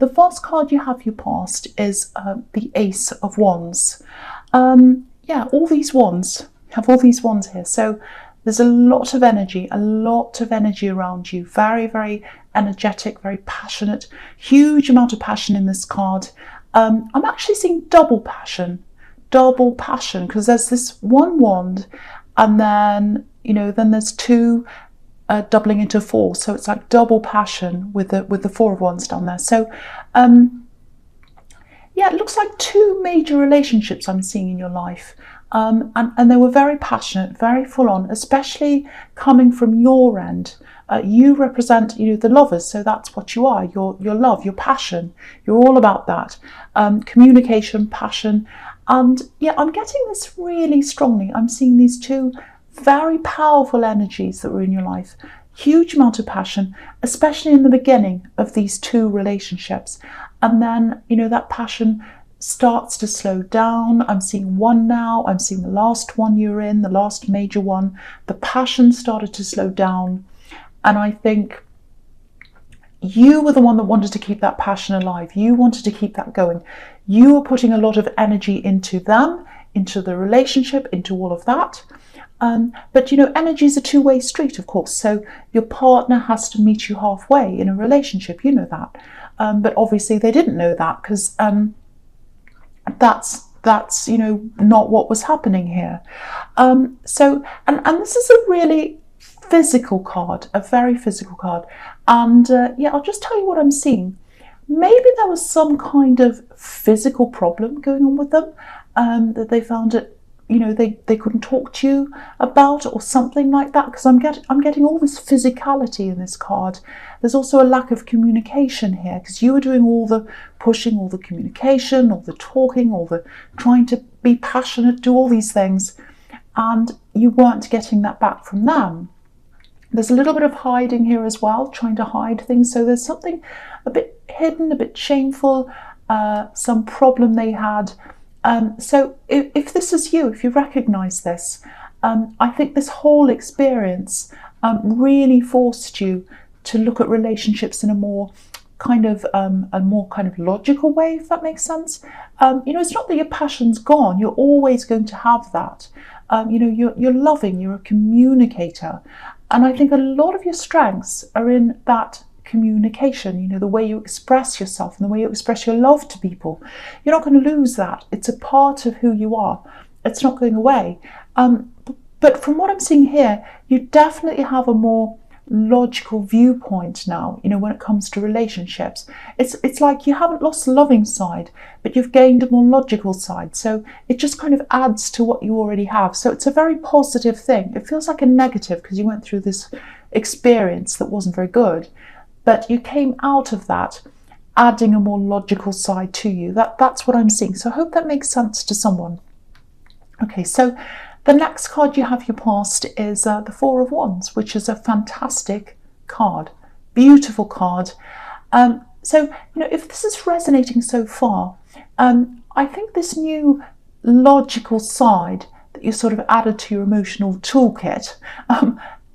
the first card you have your past is the Ace of Wands. Yeah, all these wands, you have all these wands here. So there's a lot of energy around you. Very, very energetic, very passionate, huge amount of passion in this card. I'm actually seeing double passion, because there's this one wand, and then, you know, then there's two doubling into four. So it's like double passion with the Four of Wands down there. So yeah, it looks like two major relationships I'm seeing in your life. And they were very passionate, very full on, especially coming from your end. You represent, you know, the lovers, so that's what you are. Your love, your passion. You're all about that. Communication, passion. And yeah, I'm getting this really strongly. I'm seeing these two very powerful energies that were in your life. Huge amount of passion, especially in the beginning of these two relationships. And then, you know, that passion starts to slow down. I'm seeing one now. I'm seeing the last one you're in, the last major one. The passion started to slow down. And I think you were the one that wanted to keep that passion alive. You wanted to keep that going. You were putting a lot of energy into them, into the relationship, into all of that. But, you know, energy is a two-way street, of course. So your partner has to meet you halfway in a relationship. You know that. But obviously they didn't know that, because that's you know, not what was happening here. So this is a really physical card, a very physical card. And yeah, I'll just tell you what I'm seeing. Maybe there was some kind of physical problem going on with them, that they found it, you know, they couldn't talk to you about, or something like that, because I'm getting all this physicality in this card. There's also a lack of communication here, because you were doing all the pushing, all the communication, all the talking, all the trying to be passionate, do all these things, and you weren't getting that back from them. There's a little bit of hiding here as well, trying to hide things. So there's something a bit hidden, a bit shameful, some problem they had. So if this is you, if you recognize this, I think this whole experience really forced you to look at relationships in a more kind of logical way, if that makes sense. You know, it's not that your passion's gone. You're always going to have that. You know, you're loving, you're a communicator. And I think a lot of your strengths are in that communication, you know, the way you express yourself and the way you express your love to people. You're not going to lose that. It's a part of who you are. It's not going away. But from what I'm seeing here, you definitely have a more logical viewpoint now, you know, when it comes to relationships. It's like you haven't lost the loving side, but you've gained a more logical side. So it just kind of adds to what you already have. So it's a very positive thing. It feels like a negative because you went through this experience that wasn't very good, but you came out of that adding a more logical side to you. That's what I'm seeing. So I hope that makes sense to someone. Okay, so the next card you have your past is the Four of Wands, which is a fantastic card, beautiful card. So, you know, if this is resonating so far, I think this new logical side that you sort of added to your emotional toolkit,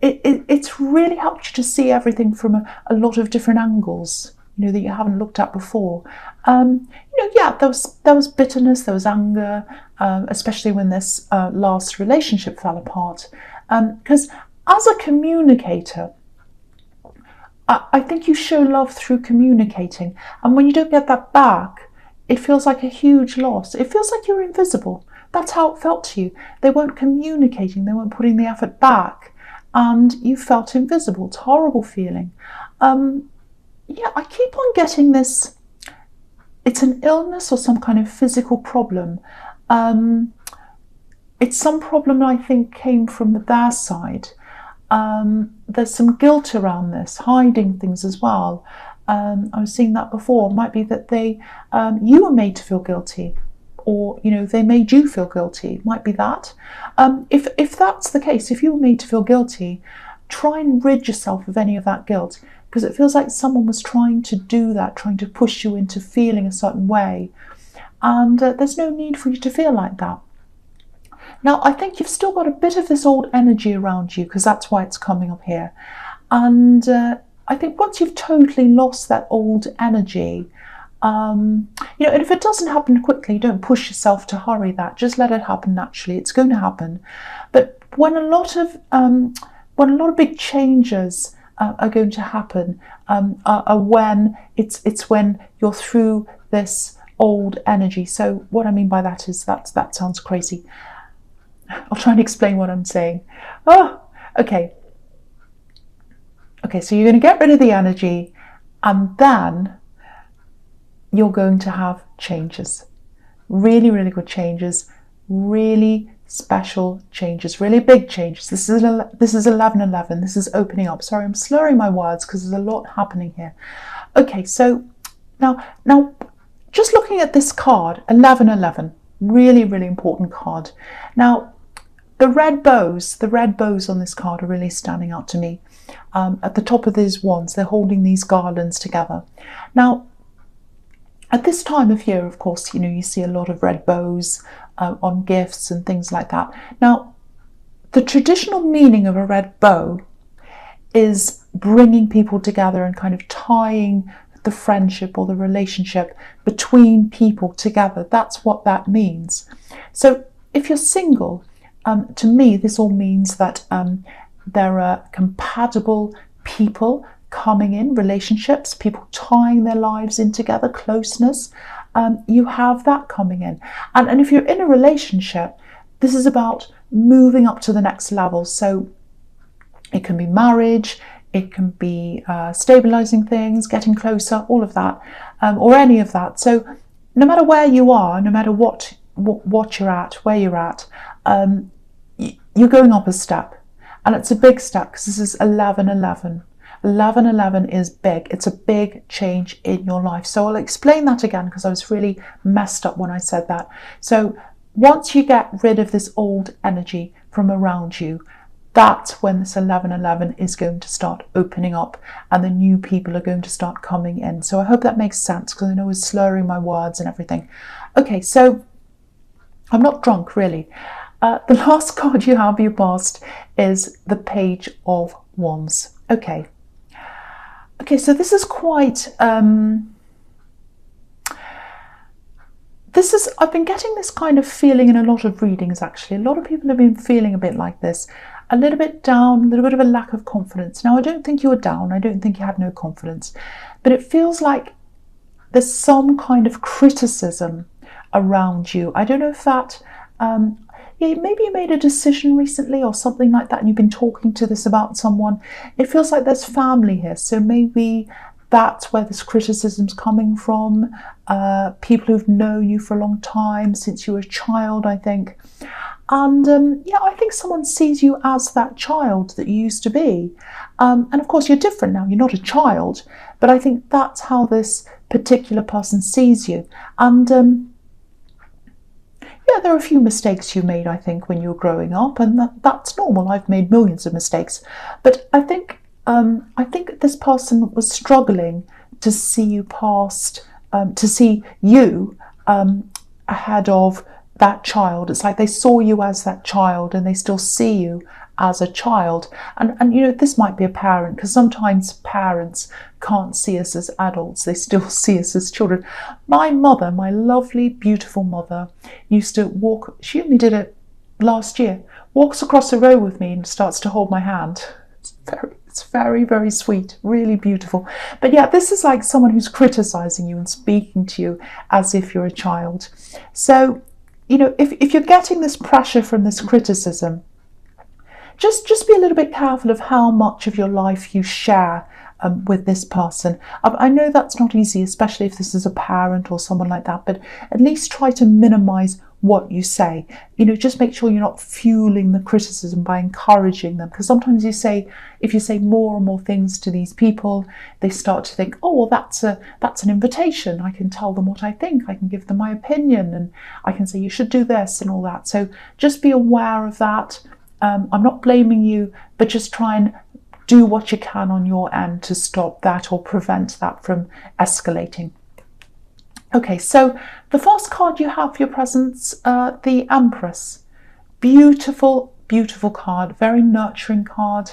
it's really helped you to see everything from a lot of different angles, you know, that you haven't looked at before. You know, yeah, there was bitterness, there was anger, especially when this last relationship fell apart. Because as a communicator, I think you show love through communicating. And when you don't get that back, it feels like a huge loss. It feels like you're invisible. That's how it felt to you. They weren't communicating, they weren't putting the effort back, and you felt invisible. It's a horrible feeling. Yeah, I keep on getting this. It's an illness or some kind of physical problem. It's some problem I think came from their side. There's some guilt around this, hiding things as well. I was seeing that before. It might be that you were made to feel guilty, or, you know, they made you feel guilty. It might be that. If that's the case, if you were made to feel guilty, try and rid yourself of any of that guilt, because it feels like someone was trying to do that, trying to push you into feeling a certain way. And there's no need for you to feel like that. Now, I think you've still got a bit of this old energy around you, because that's why it's coming up here. And I think once you've totally lost that old energy, You know, and if it doesn't happen quickly, don't push yourself to hurry that. Just let it happen naturally. It's going to happen. But when a lot of big changes are going to happen, are when it's when you're through this old energy. So what I mean by that is that sounds crazy. I'll try and explain what I'm saying. Oh, okay. Okay, so you're going to get rid of the energy, and then you're going to have changes. Really, really good changes. Really special changes. Really big changes. This is 1111. This is opening up. Sorry, I'm slurring my words because there's a lot happening here. Okay, so now just looking at this card, 1111. Really, really important card. Now, the red bows on this card are really standing out to me. At the top of these wands, they're holding these garlands together. Now, at this time of year, of course, you know, you see a lot of red bows on gifts and things like that. Now, the traditional meaning of a red bow is bringing people together and kind of tying the friendship or the relationship between people together. That's what that means. So if you're single, to me, this all means that there are compatible people coming in, relationships, people tying their lives in together, closeness. You have that coming in. And if you're in a relationship, this is about moving up to the next level. So it can be marriage, it can be stabilizing things, getting closer, all of that, or any of that. So no matter where you are, no matter what you're at, where you're at, you're going up a step. And it's a big step because this is 1111. 1111 is big. It's a big change in your life. So I'll explain that again because I was really messed up when I said that. So once you get rid of this old energy from around you, that's when this 1111 is going to start opening up and the new people are going to start coming in. So I hope that makes sense because I know I was slurring my words and everything. Okay, so I'm not drunk really. The last card you have, your past, is the Page of Wands. Okay, so this is quite, I've been getting this kind of feeling in a lot of readings actually. A lot of people have been feeling a bit like this, a little bit down, a little bit of a lack of confidence. Now, I don't think you were down, I don't think you had no confidence, but it feels like there's some kind of criticism around you. I don't know if that, maybe you made a decision recently or something like that and you've been talking to this about someone. It feels like there's family here, so maybe that's where this criticism's coming from. People who've known you for a long time, since you were a child, I think. And I think someone sees you as that child that you used to be. And of course you're different now, you're not a child, but I think that's how this particular person sees you. And there are a few mistakes you made, I think, when you were growing up, and that's normal. I've made millions of mistakes. But I think this person was struggling to see you past, to see you ahead of that child. It's like they saw you as that child and they still see you as a child. And you know, this might be a parent, because sometimes parents can't see us as adults, they still see us as children. My mother, my lovely, beautiful mother, used to walk, she only did it last year, walks across the road with me and starts to hold my hand. It's very, very sweet, really beautiful. But yeah, this is like someone who's criticizing you and speaking to you as if you're a child. So, you know, if you're getting this pressure from this criticism, just be a little bit careful of how much of your life you share with this person. I know that's not easy, especially if this is a parent or someone like that, but at least try to minimize what you say. You know, just make sure you're not fueling the criticism by encouraging them, because sometimes if you say more and more things to these people, they start to think, oh, well, that's an invitation. I can tell them what I think, I can give them my opinion, and I can say you should do this and all that. So just be aware of that. I'm not blaming you, but just try and do what you can on your end to stop that or prevent that from escalating. Okay, so the first card you have for your presents, the Empress. Beautiful, beautiful card, very nurturing card.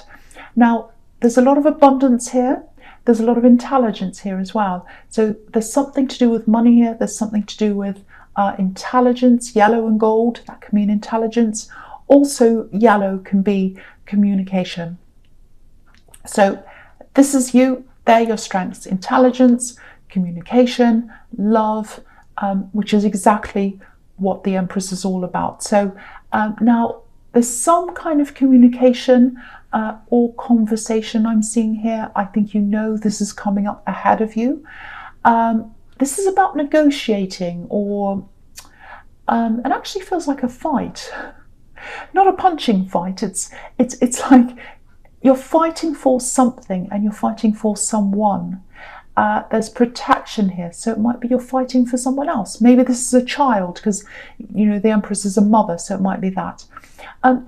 Now, there's a lot of abundance here. there's a lot of intelligence here as well. So there's something to do with money here. There's something to do with intelligence. Yellow and gold, that can mean intelligence. Also, yellow can be communication. So this is you. They're your strengths: intelligence, communication, love, which is exactly what the Empress is all about. So now there's some kind of communication or conversation I'm seeing here. I think you know this is coming up ahead of you. This is about negotiating, or it actually feels like a fight, not a punching fight. It's like you're fighting for something and you're fighting for someone. There's protection here, so it might be you're fighting for someone else. Maybe this is a child, because you know the Empress is a mother, so it might be that.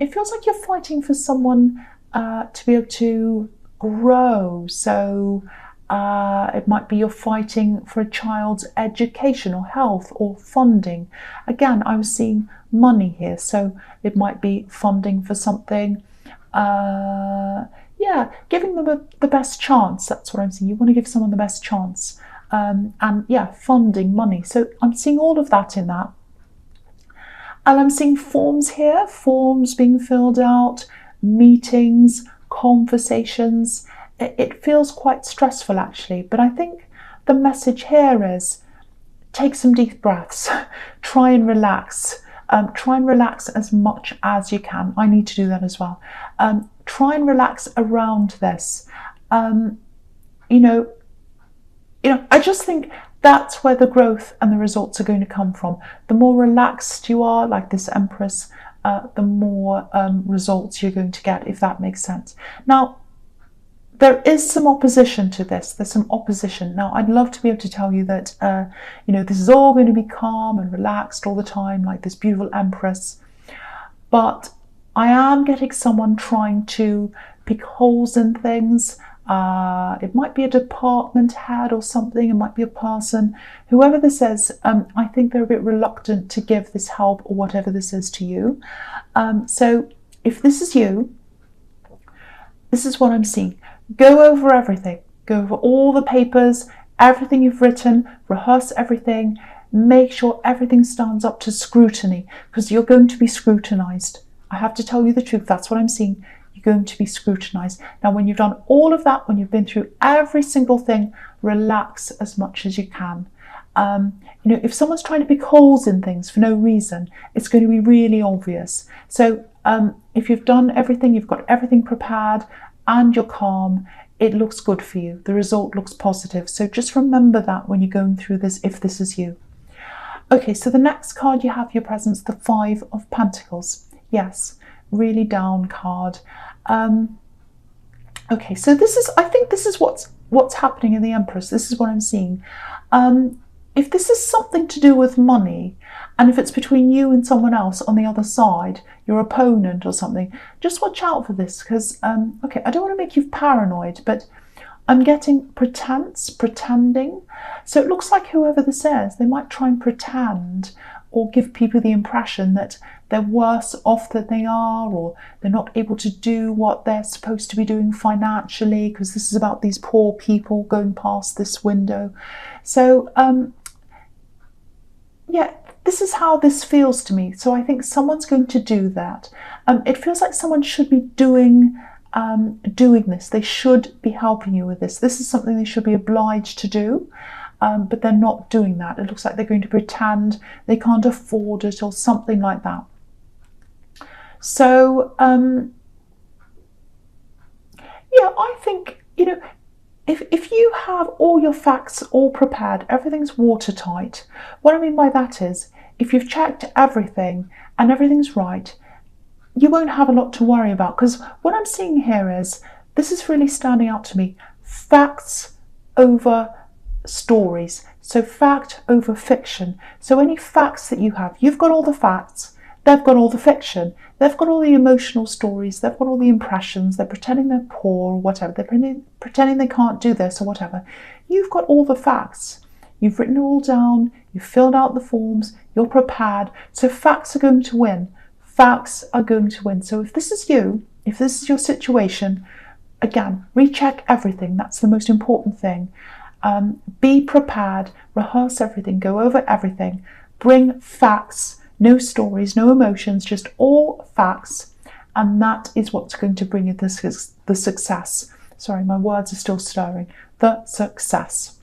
It feels like you're fighting for someone to be able to grow. So it might be you're fighting for a child's education or health or funding. Again, I was seeing money here, so it might be funding for something. Yeah, giving them the best chance. That's what I'm seeing. You want to give someone the best chance. And yeah, funding, money. So I'm seeing all of that in that. And I'm seeing forms here, forms being filled out, meetings, conversations. It feels quite stressful actually, but I think the message here is take some deep breaths, try and relax. Try and relax as much as you can. I need to do that as well. Try and relax around this. You know, I just think that's where the growth and the results are going to come from. The more relaxed you are, like this Empress, the more results you're going to get, if that makes sense. Now, there is some opposition to this. There's some opposition. Now, I'd love to be able to tell you that, this is all going to be calm and relaxed all the time, like this beautiful Empress. But I am getting someone trying to pick holes in things. It might be a department head or something. It might be a person. Whoever this is, I think they're a bit reluctant to give this help or whatever this is to you. So if this is you, this is what I'm seeing. Go over everything. Go over all the papers, everything you've written, rehearse everything. Make sure everything stands up to scrutiny, because you're going to be scrutinized. I have to tell you the truth. That's what I'm seeing. You're going to be scrutinized. Now, when you've done all of that, when you've been through every single thing, relax as much as you can. If someone's trying to pick holes in things for no reason, it's going to be really obvious. So if you've done everything, you've got everything prepared, and you're calm, it looks good for you. The result looks positive. So just remember that when you're going through this, if this is you. Okay, so the next card you have your presence, the Five of Pentacles. Yes, really down card. Okay, so I think this is what's happening in the Empress. This is what I'm seeing. If this is something to do with money, and if it's between you and someone else on the other side, your opponent or something, just watch out for this, because, okay, I don't want to make you paranoid, but I'm getting pretending. So it looks like whoever this is, they might try and pretend or give people the impression that they're worse off than they are, or they're not able to do what they're supposed to be doing financially, because this is about these poor people going past this window. So, yeah, this is how this feels to me. So I think someone's going to do that. It feels like someone should be doing this. They should be helping you with this. This is something they should be obliged to do, but they're not doing that. It looks like they're going to pretend they can't afford it or something like that. So, yeah, I think, if you have all your facts all prepared, everything's watertight. What I mean by that is, if you've checked everything and everything's right, you won't have a lot to worry about. Because what I'm seeing here is, this is really standing out to me, facts over stories. So fact over fiction. So any facts that you have, you've got all the facts, they've got all the fiction. They've got all the emotional stories, they've got all the impressions, they're pretending they're poor or whatever, they're pretending they can't do this or whatever. You've got all the facts. You've written it all down, you've filled out the forms, you're prepared. So facts are going to win. Facts are going to win. So if this is you, if this is your situation, again, recheck everything. That's the most important thing. Be prepared, rehearse everything, go over everything, bring facts, no stories, no emotions, just all facts, and that is what's going to bring you the success. Sorry, my words are still stirring. The success.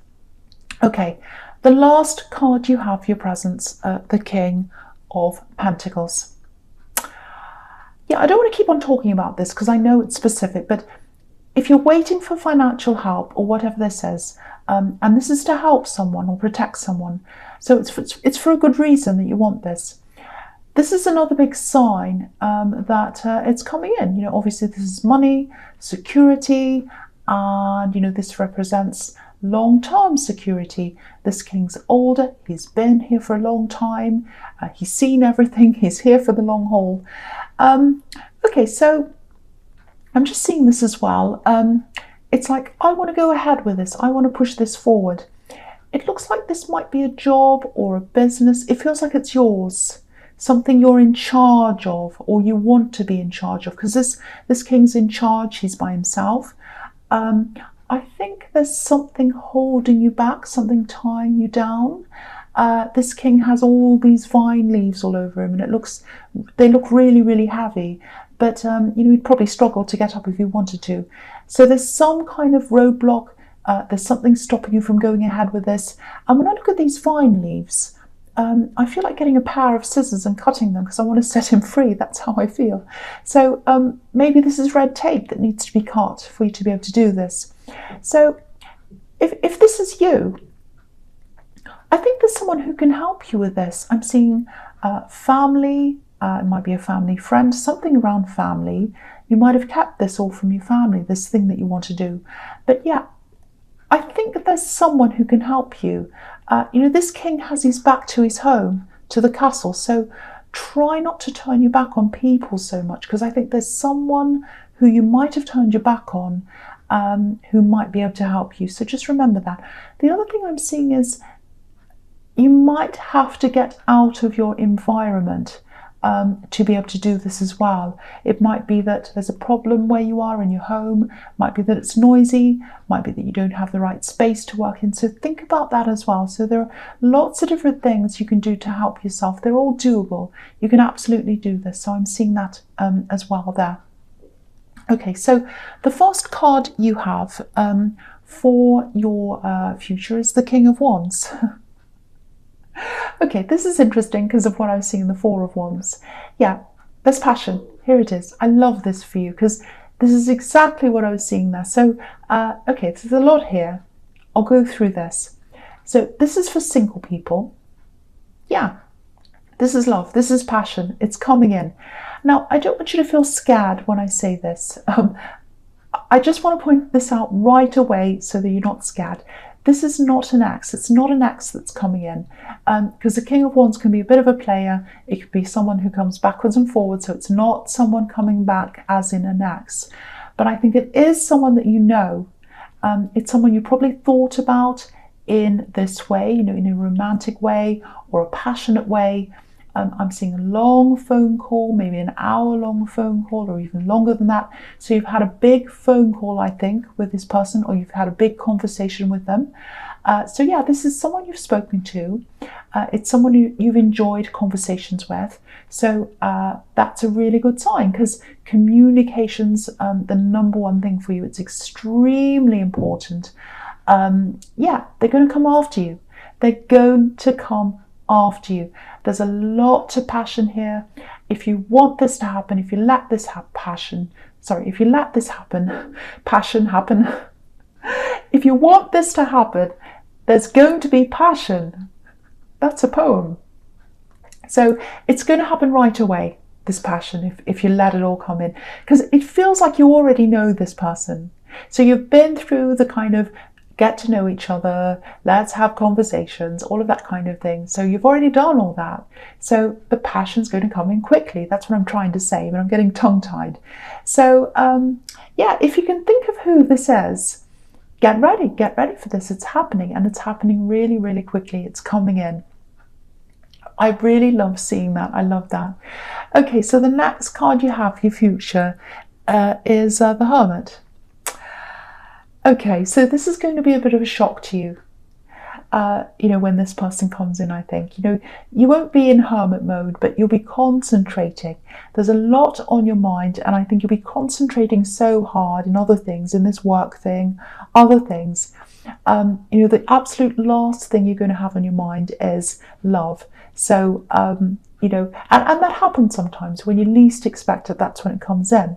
Okay, the last card you have for your presents, the King of Pentacles. Yeah, I don't want to keep on talking about this because I know it's specific, but if you're waiting for financial help or whatever this is, and this is to help someone or protect someone, so it's for a good reason that you want this. This is another big sign that it's coming in. You know, obviously this is money, security, and you know this represents long-term security. This king's older, he's been here for a long time, he's seen everything, he's here for the long haul. Okay, so I'm just seeing this as well. It's like, I want to go ahead with this. I want to push this forward. It looks like this might be a job or a business. It feels like it's yours, something you're in charge of or you want to be in charge of, because this king's in charge. He's by himself. I think there's something holding you back, something tying you down. This king has all these vine leaves all over him, and they look really, really heavy. But you know, he'd probably struggle to get up if he wanted to. So there's some kind of roadblock. There's something stopping you from going ahead with this. And when I look at these vine leaves, I feel like getting a pair of scissors and cutting them because I want to set him free. That's how I feel. So maybe this is red tape that needs to be cut for you to be able to do this. So if this is you, I think there's someone who can help you with this. I'm seeing family. It might be a family friend, something around family. You might have kept this all from your family, this thing that you want to do. But yeah, I think that there's someone who can help you. You know, this king has his back to his home, to the castle. So try not to turn your back on people so much, because I think there's someone who you might have turned your back on who might be able to help you. So just remember that. The other thing I'm seeing is you might have to get out of your environment to be able to do this as well. It might be that there's a problem where you are in your home, might be that it's noisy, might be that you don't have the right space to work in. So think about that as well. So there are lots of different things you can do to help yourself. They're all doable. You can absolutely do this. So I'm seeing that as well there. Okay, so the first card you have for your future is the King of Wands. Okay, this is interesting because of what I was seeing in the Four of Wands. Yeah, there's passion. Here it is. I love this for you because this is exactly what I was seeing there. So, okay, there's a lot here. I'll go through this. So this is for single people. Yeah, this is love. This is passion. It's coming in. Now, I don't want you to feel scared when I say this. I just want to point this out right away so that you're not scared. This is not an ex. It's not an ex that's coming in, because the King of Wands can be a bit of a player. It could be someone who comes backwards and forwards, so it's not someone coming back as in an ex. But I think it is someone that you know. It's someone you probably thought about in this way, you know, in a romantic way or a passionate way. I'm seeing a long phone call, maybe an hour-long phone call or even longer than that. So you've had a big phone call, I think, with this person, or you've had a big conversation with them. So yeah, this is someone you've spoken to. It's someone who you've enjoyed conversations with. So that's a really good sign, because communication's the number one thing for you. It's extremely important. Yeah, they're going to come after you. They're going to come after you. There's a lot of passion here. If you want this to happen, if you let this passion happen. If you want this to happen, there's going to be passion. That's a poem. So it's going to happen right away, this passion, if you let it all come in, because it feels like you already know this person. So you've been through the kind of get to know each other, let's have conversations, all of that kind of thing. So you've already done all that. So the passion's going to come in quickly. That's what I'm trying to say, but I'm getting tongue-tied. So yeah, if you can think of who this is, get ready for this. It's happening, and it's happening really, really quickly. It's coming in. I really love seeing that. I love that. Okay, so the next card you have for your future is the Hermit. Okay, so this is going to be a bit of a shock to you. When this person comes in, I think, you won't be in hermit mode, but you'll be concentrating. There's a lot on your mind, and I think you'll be concentrating so hard in other things, in this work thing, other things. The absolute last thing you're going to have on your mind is love. So, and that happens sometimes when you least expect it, that's when it comes in.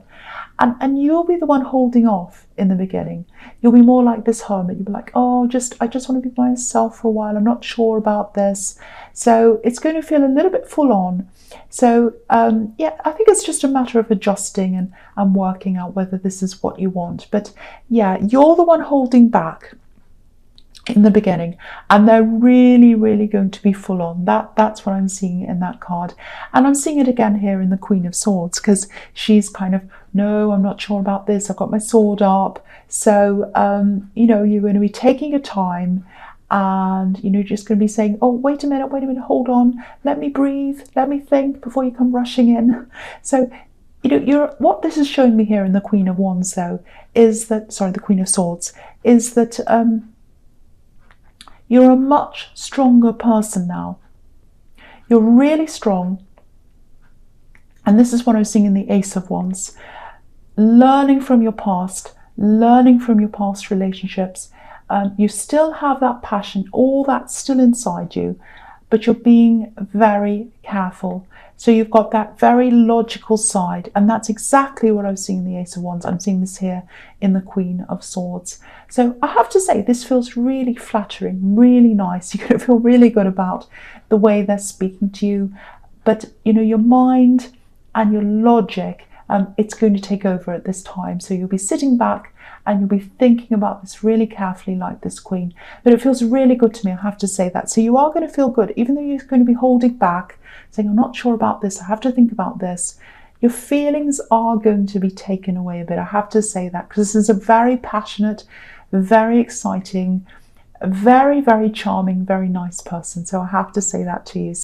And you'll be the one holding off in the beginning. You'll be more like this hermit. You'll be like, oh, I just want to be by myself for a while. I'm not sure about this. So it's going to feel a little bit full on. So I think it's just a matter of adjusting and working out whether this is what you want. But yeah, you're the one holding back in the beginning, and they're really, really going to be full on. That's what I'm seeing in that card. And I'm seeing it again here in the Queen of Swords, because she's kind of, no, I'm not sure about this, I've got my sword up. So you're going to be taking your time, and just going to be saying, oh, wait a minute, hold on, let me breathe, let me think before you come rushing in. So what this is showing me here in the Queen of Wands, though, is that, sorry, the Queen of Swords, is that you're a much stronger person now. You're really strong. And this is what I was seeing in the Ace of Wands. Learning from your past relationships. You still have that passion, all that's still inside you, but you're being very careful. So you've got that very logical side, and that's exactly what I was seeing in the Ace of Wands. I'm seeing this here in the Queen of Swords. So I have to say, this feels really flattering, really nice. You're going to feel really good about the way they're speaking to you. But, your mind and your logic, it's going to take over at this time. So you'll be sitting back and you'll be thinking about this really carefully, like this Queen. But it feels really good to me, I have to say that. So you are going to feel good, even though you're going to be holding back, saying, I'm not sure about this, I have to think about this. Your feelings are going to be taken away a bit, I have to say that, because this is a very passionate, very exciting, very, very charming, very nice person. So I have to say that to you.